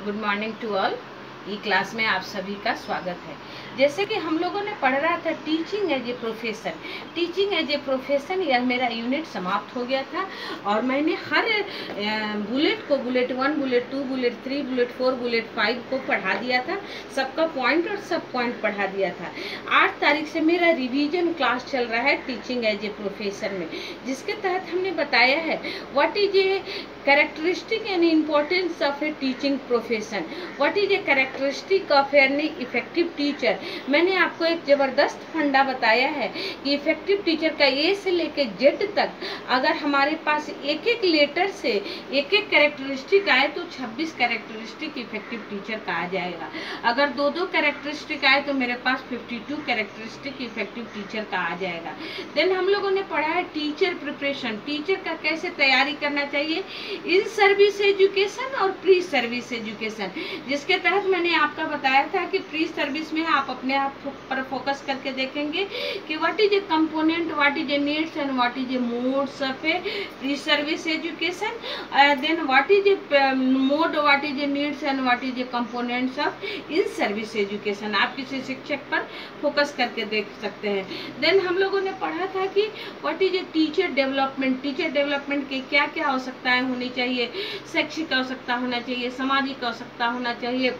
Good morning to all. ई class में आप सभी का स्वागत है। जैसे कि हम लोगों ने पढ़ रहा था teaching as a profession. Teaching as a profession यह मेरा यूनिट समाप्त हो गया था और मैंने हर बुलेट को bullet 1, bullet 2, bullet 3, bullet 4, bullet 5 को पढ़ा दिया था। सबका पॉइंट और सब पॉइंट पढ़ा दिया था। 8 तारीख से मेरा रिवीजन क्लास चल रहा है टीचिंग एज ए प्रोफेशन में, जिसके तहत हमने बताया है what is a characteristic and importance of A teaching profession, what is a characteristic of an effective teacher. मैंने आपको एक जबरदस्त फंडा बताया है कि इफेक्टिव टीचर का ए से लेके जेड तक अगर हमारे पास एक एक लेटर से एक एक कैरेक्टरिस्टिक आए तो 26 कैरेक्टरिस्टिक इफेक्टिव टीचर का आ जाएगा। अगर दो दो कैरेक्टरिस्टिक आए तो मेरे पास 52 कैरेक्टरिस्टिक इफेक्टिव टीचर का आ जाएगा। देन हम लोगों ने पढ़ा है टीचर प्रिपरेशन, टीचर का कैसे तैयारी करना चाहिए इन सर्विस एजुकेशन और प्री सर्विस एजुकेशन, जिसके तहत मैंने आपका बताया था कि प्री सर्विस में आप अपने आप पर फोकस करके देखेंगे कि what is a component, what is a needs and what is a modes of a pre service education, then what is a mode, what is a needs and what is a components of in service education. आप किसी शिक्षक पर focus करके देख सकते हैं। Then हम लोगों ने पढ़ा था कि what is a teacher development, teacher development के क्या क्या आवश्यकताएं होनी चाहिए। शैक्षिक आवश्यकता होना चाहिए, सामाजिक आवश्यकता होना चाहिए,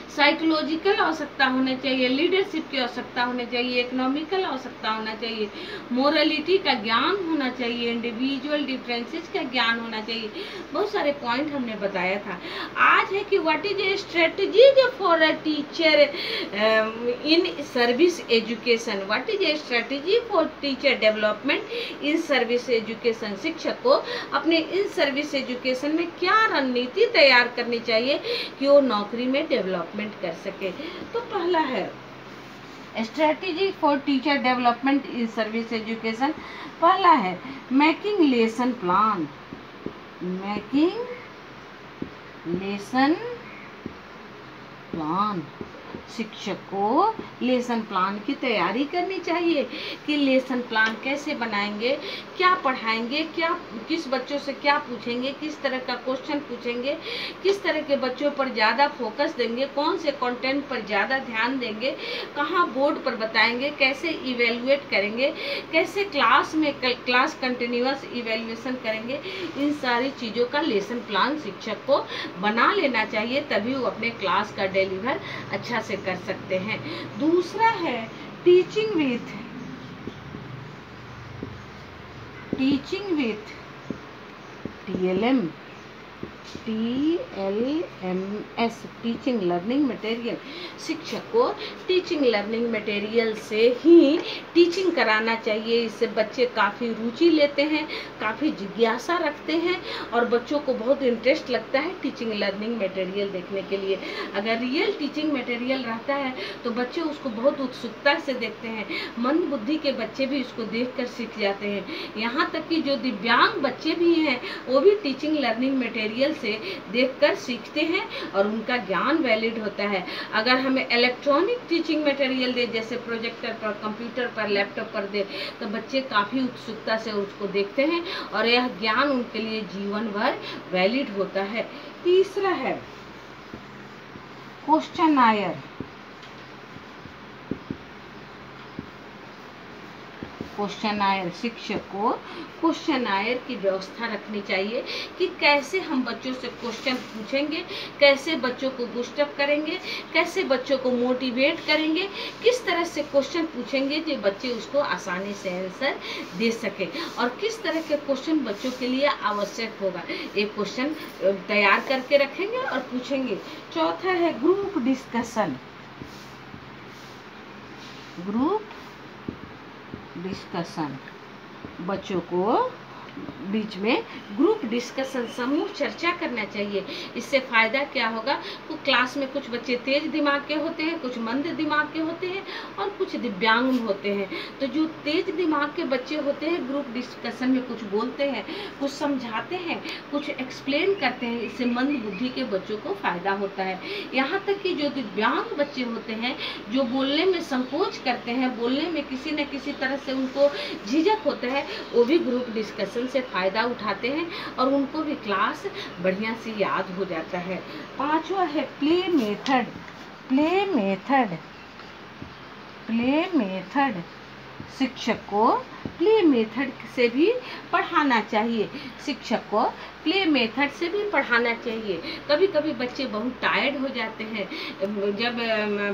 साइकोलॉजिकल आवश्यकता होना चाहिए, लीडरशिप की आवश्यकता होनी चाहिए, इकोनॉमिकल आवश्यकता होना चाहिए, मोरलिटी का ज्ञान होना चाहिए, इंडिविजुअल डिफरेंसेस का ज्ञान होना चाहिए। बहुत सारे पॉइंट हमने बताया था। आज है कि what is A strategy for a teacher in service education, what is A strategy for teacher development in service education. शिक्षक को अपने इन सर्विस एजुकेशन में क्या रणनीति तैयार करनी चाहिए कि वो नौकरी में डेवलपमेंट कर सके। तो पहला है strategy for teacher development in service education. पहला है making lesson plan, making lesson plan. शिक्षक को लेसन प्लान की तैयारी करनी चाहिए कि लेसन प्लान कैसे बनाएंगे, क्या पढ़ाएंगे, क्या किस बच्चों से क्या पूछेंगे, किस तरह का क्वेश्चन पूछेंगे, किस तरह के बच्चों पर ज़्यादा फोकस देंगे, कौन से कंटेंट पर ज़्यादा ध्यान देंगे, कहाँ बोर्ड पर बताएंगे, कैसे इवेलुएट करेंगे, कैसे क्लास में क्लास कंटिन्यूअस इवेल्युएशन करेंगे। इन सारी चीज़ों का लेसन प्लान शिक्षक को बना लेना चाहिए, तभी वो अपने क्लास का डिलीवर अच्छा से कर सकते हैं। दूसरा है teaching with TLM, TLMS, teaching learning material. शिक्षक को टीचिंग लर्निंग मटेरियल से ही टीचिंग कराना चाहिए। इससे बच्चे काफ़ी रुचि लेते हैं, काफ़ी जिज्ञासा रखते हैं और बच्चों को बहुत इंटरेस्ट लगता है टीचिंग लर्निंग मटेरियल देखने के लिए। अगर रियल टीचिंग मटेरियल रहता है तो बच्चे उसको बहुत उत्सुकता से देखते हैं। मंद बुद्धि के बच्चे भी उसको देखकर सीख जाते हैं। यहाँ तक कि जो दिव्यांग बच्चे भी हैं वो भी टीचिंग लर्निंग मटेरियल से देखकर सीखते हैं और उनका ज्ञान वैलिड होता है। अगर हमें इलेक्ट्रॉनिक टीचिंग मटेरियल दे, जैसे प्रोजेक्टर पर, कंप्यूटर पर, लैपटॉप पर दे, तो बच्चे काफ़ी उत्सुकता से उसको देखते हैं और यह ज्ञान उनके लिए जीवन भर वैलिड होता है। तीसरा है क्वेश्चनायर। क्वेश्चनायर, शिक्षक को क्वेश्चनायर की व्यवस्था रखनी चाहिए कि कैसे हम बच्चों से क्वेश्चन पूछेंगे, कैसे बच्चों को बूस्टअप करेंगे, कैसे बच्चों को मोटिवेट करेंगे, किस तरह से क्वेश्चन पूछेंगे जो बच्चे उसको आसानी से आंसर दे सके और किस तरह के क्वेश्चन बच्चों के लिए आवश्यक होगा। एक क्वेश्चन तैयार करके रखेंगे और पूछेंगे। चौथा है ग्रुप डिस्कशन, डिस्कशन। बच्चों को बीच में ग्रुप डिस्कशन, समूह चर्चा करना चाहिए। इससे फ़ायदा क्या होगा, तो क्लास में कुछ बच्चे तेज दिमाग के होते हैं, कुछ मंद दिमाग के होते हैं और कुछ दिव्यांग होते हैं। तो जो तेज दिमाग के बच्चे होते हैं ग्रुप डिस्कशन में कुछ बोलते हैं, कुछ समझाते हैं, कुछ एक्सप्लेन करते हैं। इससे मंद बुद्धि के बच्चों को फ़ायदा होता है। यहाँ तक कि जो दिव्यांग बच्चे होते हैं, जो बोलने में संकोच करते हैं, बोलने में किसी न किसी तरह से उनको झिझक होता है, वो भी ग्रुप डिस्कशन से फ़ायदा उठाते हैं और उनको भी क्लास बढ़िया से याद हो जाता है। 5वां है play method. Play method, play method, शिक्षक को प्ले मेथड से भी पढ़ाना चाहिए। शिक्षक को प्ले मेथड से भी पढ़ाना चाहिए। कभी कभी बच्चे बहुत टायर्ड हो जाते हैं, जब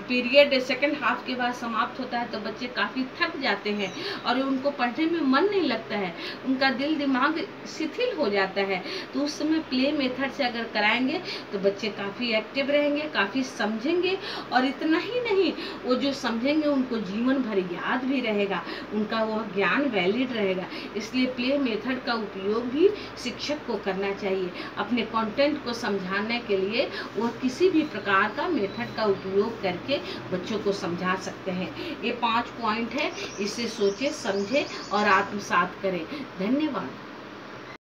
पीरियड सेकंड हाफ के बाद समाप्त होता है तो बच्चे काफ़ी थक जाते हैं और उनको पढ़ने में मन नहीं लगता है, उनका दिल दिमाग शिथिल हो जाता है। तो उस समय प्ले मेथड से अगर कराएंगे तो बच्चे काफ़ी एक्टिव रहेंगे, काफ़ी समझेंगे और इतना ही नहीं, वो जो समझेंगे उनको जीवन भर याद भी रहेगा, उनका वह ज्ञान वैलिड रहेगा। इसलिए प्ले मेथड का उपयोग भी शिक्षक को करना चाहिए। अपने कंटेंट को समझाने के लिए वह किसी भी प्रकार का मेथड का उपयोग करके बच्चों को समझा सकते हैं। ये 5 पॉइंट है, इसे सोचे, समझे और आत्मसात करें। धन्यवाद।